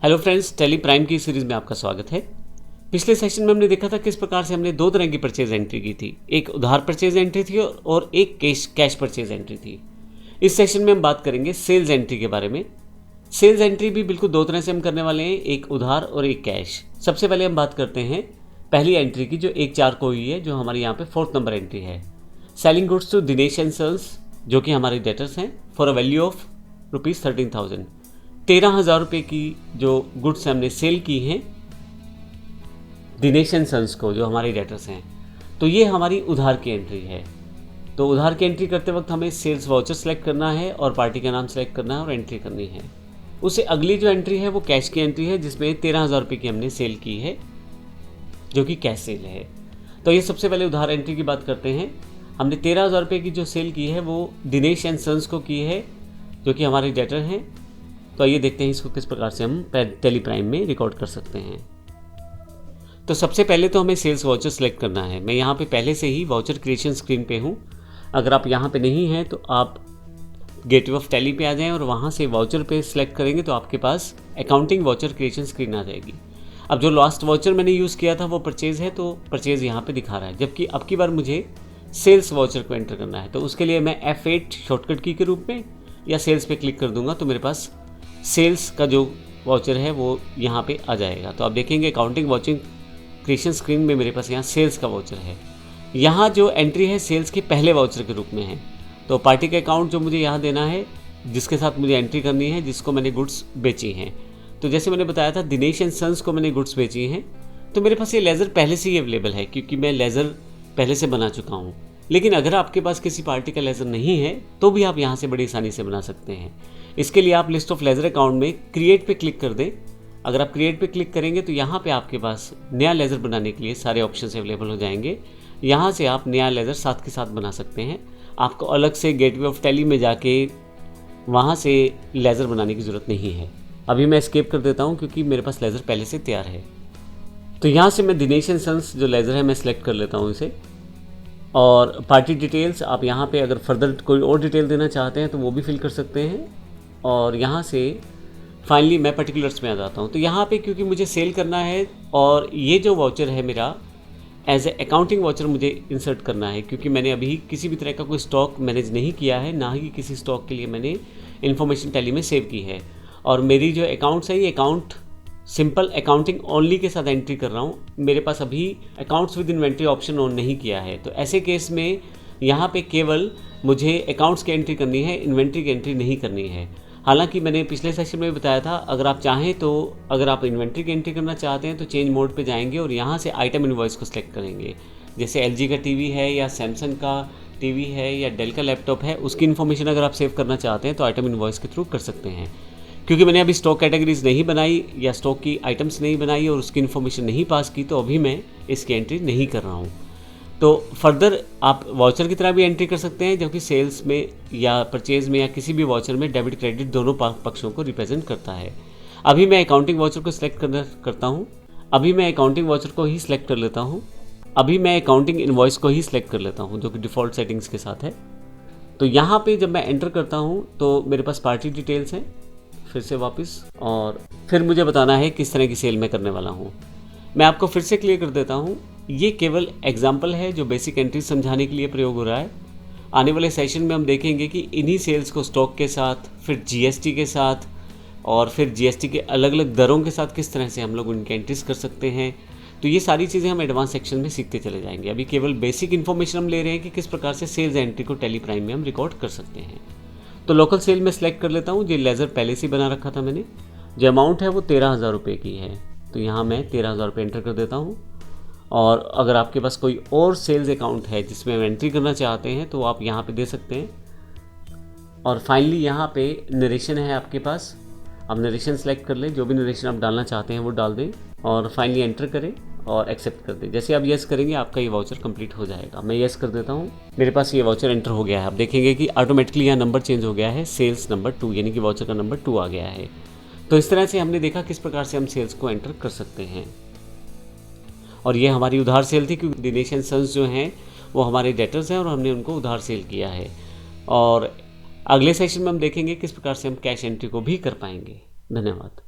Hello friends, Tally Prime की series में आपका स्वागत है। पिछले सेशन में हमने देखा था किस प्रकार से हमने दो तरह की परचेज एंट्री की थी। एक उधार परचेज एंट्री थी और एक कैश परचेज एंट्री थी। इस सेशन में हम बात करेंगे सेल्स एंट्री के बारे में। सेल्स एंट्री भी बिल्कुल दो तरह से हम करने वाले हैं, एक उधार और एक कैश। सबसे पहले हम बात करते हैं पहली एंट्री की, जो 1/4 को हुई है, जो हमारे यहाँ पे 4th नंबर एंट्री है। Selling goods to Dinesh and sons, जो कि हमारे डेटर्स हैं, फॉर अ वैल्यू ऑफ ₹13,000। 13,000 रुपये की जो गुड्स हमने सेल की हैं दिनेश एंड सन्स को, जो हमारे डेटर्स हैं। तो ये हमारी उधार की एंट्री है। तो उधार की एंट्री करते वक्त हमें सेल्स वाउचर सेलेक्ट करना है और पार्टी का नाम सेलेक्ट करना है और एंट्री करनी है। उससे अगली जो एंट्री है वो कैश की एंट्री है, जिसमें 13,000 रुपये की हमने सेल की है, जो कि कैश सेल है। तो ये सबसे पहले उधार एंट्री की बात करते हैं। हमने 13,000 रुपये की जो सेल की है वो दिनेश एंड सन्स को की है, जो कि हमारे डेटर हैं। तो आइए देखते हैं इसको किस प्रकार से हम टेली प्राइम में रिकॉर्ड कर सकते हैं। तो सबसे पहले तो हमें सेल्स वाउचर सेलेक्ट करना है। मैं यहाँ पे पहले से ही वाउचर क्रिएशन स्क्रीन पे हूँ। अगर आप यहाँ पे नहीं हैं तो आप गेटवे ऑफ टैली पे आ जाएं और वहाँ से वाउचर पे सिलेक्ट करेंगे तो आपके पास अकाउंटिंग वाउचर क्रिएशन स्क्रीन आ जाएगी। अब जो लास्ट वाउचर मैंने यूज़ किया था वो परचेज़ है, तो परचेज़ यहाँ पर दिखा रहा है, जबकि अब की बार मुझे सेल्स वाउचर को एंटर करना है। तो उसके लिए मैं F8 शॉर्टकट की के रूप में या सेल्स पे क्लिक कर दूंगा तो मेरे पास सेल्स का जो वाउचर है वो यहाँ पे आ जाएगा। तो आप देखेंगे अकाउंटिंग वाउचर क्रिएशन स्क्रीन में मेरे पास यहाँ सेल्स का वाउचर है। यहाँ जो एंट्री है सेल्स के पहले वाउचर के रूप में है। तो पार्टी का अकाउंट जो मुझे यहाँ देना है, जिसके साथ मुझे एंट्री करनी है, जिसको मैंने गुड्स बेची हैं। तो जैसे मैंने बताया था दिनेश एंड सन्स को मैंने गुड्स बेची हैं, तो मेरे पास ये लेज़र पहले से ही अवेलेबल है, क्योंकि मैं लेज़र पहले से बना चुका हूँ। लेकिन अगर आपके पास किसी पार्टी का लेज़र नहीं है तो भी आप यहाँ से बड़ी आसानी से बना सकते हैं। इसके लिए आप लिस्ट ऑफ लेज़र अकाउंट में क्रिएट पे क्लिक कर दें। अगर आप क्रिएट पे क्लिक करेंगे तो यहाँ पे आपके पास नया लेज़र बनाने के लिए सारे ऑप्शंस अवेलेबल हो जाएंगे। यहाँ से आप नया लेज़र साथ के साथ बना सकते हैं। आपको अलग से गेटवे ऑफ टैली में जाके वहाँ से लेज़र बनाने की ज़रूरत नहीं है। अभी मैं एस्केप कर देता हूँ क्योंकि मेरे पास लेज़र पहले से तैयार है। तो यहाँ से मैं दिनेश एंड सन्स जो लेज़र है मैं सिलेक्ट कर लेता हूँ इसे। और पार्टी डिटेल्स आप यहाँ पे अगर फर्दर कोई और डिटेल देना चाहते हैं तो वो भी फिल कर सकते हैं। और यहाँ से फाइनली मैं पर्टिकुलर्स में आ जाता हूँ। तो यहाँ पे क्योंकि मुझे सेल करना है और ये जो वाउचर है मेरा एज ए अकाउंटिंग वाउचर मुझे इंसर्ट करना है, क्योंकि मैंने अभी किसी भी तरह का कोई स्टॉक मैनेज नहीं किया है, ना ही किसी स्टॉक के लिए मैंने इन्फॉर्मेशन टैली में सेव की है। और मेरी जो अकाउंट्स है ये अकाउंट सिंपल अकाउंटिंग ओनली के साथ एंट्री कर रहा हूँ। मेरे पास अभी accounts with inventory option on नहीं किया है। तो ऐसे केस में यहाँ पे केवल मुझे अकाउंट्स की एंट्री करनी है, इन्वेंट्री की एंट्री नहीं करनी है। हालांकि मैंने पिछले सेशन में बताया था, अगर आप चाहें तो अगर आप इन्वेंट्री की एंट्री करना चाहते हैं तो चेंज मोड पे जाएंगे और यहाँ से आइटम इनवॉइस को सिलेक्ट करेंगे। जैसे LG का टीवी है या सैमसंग का टीवी है या डेल का लैपटॉप है, उसकी इन्फॉर्मेशन अगर आप सेव करना चाहते हैं तो आइटम इनवॉइस के थ्रू कर सकते हैं। क्योंकि मैंने अभी स्टॉक कैटेगरीज नहीं बनाई या स्टॉक की आइटम्स नहीं बनाई और उसकी इन्फॉर्मेशन नहीं पास की, तो अभी मैं इसकी एंट्री नहीं कर रहा हूँ। तो फर्दर आप वाउचर की तरह भी एंट्री कर सकते हैं, जो कि सेल्स में या परचेज़ में या किसी भी वाउचर में डेबिट क्रेडिट दोनों पक्षों को रिप्रेजेंट करता है। अभी मैं अकाउंटिंग वाउचर को सिलेक्ट करता हूँ। अभी मैं अकाउंटिंग वाउचर को ही सिलेक्ट कर लेता हूँ। अभी मैं अकाउंटिंग इनवॉइस को ही सिलेक्ट कर लेता हूँ, जो कि डिफ़ॉल्ट सेटिंग्स के साथ है। तो यहाँ पर जब मैं एंटर करता हूँ तो मेरे पास पार्टी डिटेल्स हैं, फिर से वापस, और फिर मुझे बताना है किस तरह की सेल मैं करने वाला हूँ। मैं आपको फिर से क्लियर कर देता हूँ। ये केवल एग्जाम्पल है जो बेसिक एंट्री समझाने के लिए प्रयोग हो रहा है। आने वाले सेशन में हम देखेंगे कि इन्हीं सेल्स को स्टॉक के साथ, फिर GST के साथ और फिर GST के अलग अलग दरों के साथ किस तरह से हम लोग उनकी एंट्रीज कर सकते हैं। तो ये सारी चीज़ें हम एडवांस सेक्शन में सीखते चले जाएंगे। अभी केवल बेसिक इन्फॉर्मेशन हम ले रहे हैं कि किस प्रकार से सेल्स एंट्री को टेली प्राइम में हम रिकॉर्ड कर सकते हैं। तो लोकल सेल में सेलेक्ट कर लेता हूँ। जो लेज़र पहले से बना रखा था मैंने, जो अमाउंट है वो 13,000 रुपये की है। तो यहाँ मैं 13,000 रुपये एंटर कर देता हूँ। और अगर आपके पास कोई और सेल्स अकाउंट है जिसमें हम एंट्री करना चाहते हैं तो आप यहाँ पे दे सकते हैं। और फाइनली यहाँ पे नरेशन है आपके पास, आप नरेशन सेलेक्ट कर लें। जो भी नरेशन आप डालना चाहते हैं वो डाल दें और फाइनली एंटर करें और एक्सेप्ट कर दें। जैसे आप येस करेंगे आपका ये वाउचर कंप्लीट हो जाएगा। मैं येस कर देता हूँ, मेरे पास ये वाउचर एंटर हो गया है। आप देखेंगे कि ऑटोमेटिकली यहाँ नंबर चेंज हो गया है, सेल्स नंबर 2, यानी कि वाउचर का नंबर 2 आ गया है। तो इस तरह से हमने देखा किस प्रकार से हम सेल्स को एंटर कर सकते हैं। और ये हमारी उधार सेल थी, क्योंकि दिनेश एंड सन्स जो हैं वो हमारे डेटर्स हैं और हमने उनको उधार सेल किया है। और अगले सेशन में हम देखेंगे किस प्रकार से हम कैश एंट्री को भी कर पाएंगे। धन्यवाद।